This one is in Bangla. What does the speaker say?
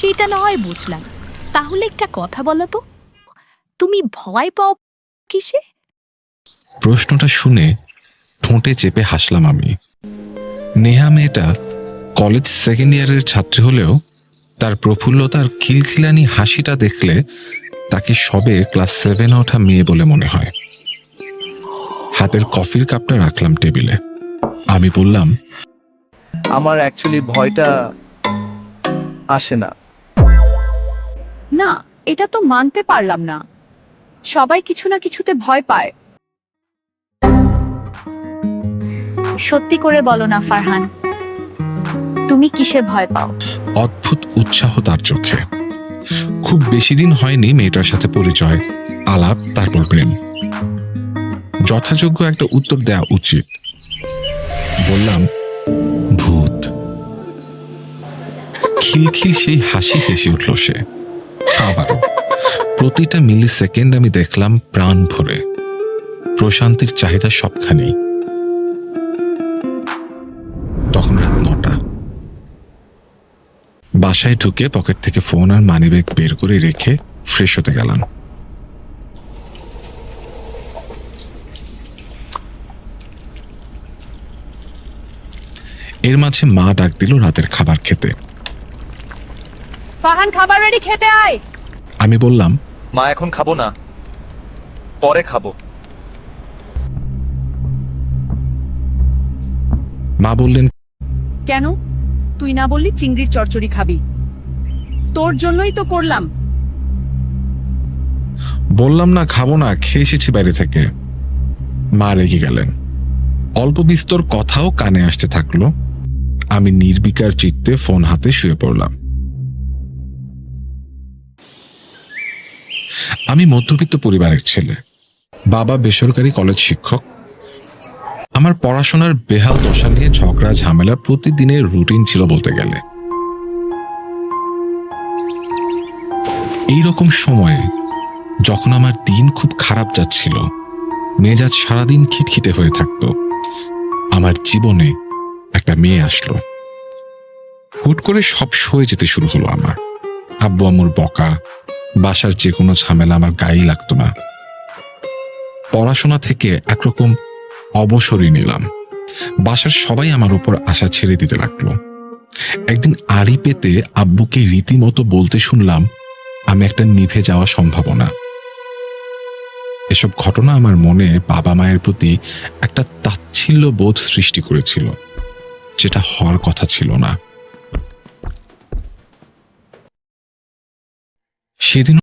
সেটা না হয় বুঝলাম, তাহলে একটা কথা বলো তো, তুমি ভয় পাও কিসে? প্রশ্নটা শুনে ঠোঁটে চেপে হাসলাম আমি। নেহা মেয়েটা কলেজ সেকেন্ড ইয়ারের ছাত্রী হলেও তার প্রফুল্লতার খিলখিলানি হাসিটা দেখলে তাকে সবে ক্লাস 7 ওঠা মেয়ে বলে মনে হয়। হাতের কফির কাপটা রাখলাম টেবিলে। আমি বললাম, আমার অ্যাকচুয়ালি ভয়টা আসে না। না, এটা তো মানতে পারলাম না। সবাই কিছু না কিছুতে ভয় পায়। সত্যি করে বলো না ফারহান, তুমি কিসে ভয় পাও? অদ্ভুত উৎসাহ তার চোখে। খুব বেশি দিন হয়নি মেয়েটার সাথে পরিচয়, আলাপ, তারপর প্রেম। যথাযোগ্য একটা উত্তর দেওয়া উচিত। বললাম, ভূত। খিলখিল সেই হাসি হেসে উঠল সে। আবারও প্রতিটা মিলি সেকেন্ড আমি দেখলাম প্রাণ ভরে। প্রশান্তির চাহিদা সবখানেই। তখন রাত 9টা। বাসায় ঢুকে পকেট থেকে ফোন আর মানিব্যাগ বের করে রেখে ফ্রেশ হতে গেলাম। এর মাঝে মা ডাক দিল রাতের খাবার খেতে। ফারহান, খাবার রেডি, খেতে আয়। আমি বললাম, মা এখন খাবো না, পরে খাবো। মা বললেন, কেন? তুই না বললি চিংড়ির চচ্চড়ি খাবি? তোর জন্যই তো করলাম। বললাম না খাবো না, খেয়ে এসেছি বাইরে থেকে। মা রেগে গেলেন। অল্প বিস্তর কথাও কানে আসতে থাকলো। আমি নির্বিকার চিত্তে ফোন হাতে শুয়ে পড়লাম। আমি মধ্যবিত্ত পরিবারের ছেলে। বাবা বেসরকারি কলেজ শিক্ষক। আমার পড়াশোনার বেহাল দশা নিয়ে ঝগড়া ঝামেলা প্রতিদিনের রুটিন ছিল বলতে গেলে। এইরকম সময়ে যখন আমার দিন খুব খারাপ যাচ্ছিল, মেজাজ সারাদিন খিটখিটে হয়ে থাকতো, আমার জীবনে একটা মেয়ে আসলো। হুট করে সব সয়ে যেতে শুরু হলো আমার। আব্বু আম্মুর বকা, বাসার যে কোনো ঝামেলা আমার গায়েই লাগতো না। পড়াশোনা থেকে একরকম অবসরই নিলাম। বাসার সবাই আমার উপর আশা ছেড়ে দিতে লাগলো। একদিন আড়ি পেতে আব্বুকে রীতিমতো বলতে শুনলাম আমি একটা নিভে যাওয়া সম্ভাবনা। এসব ঘটনা আমার মনে বাবা মায়ের প্রতি একটা তাচ্ছিল্য বোধ সৃষ্টি করেছিল, যেটা হওয়ার কথা ছিল না। সেদিন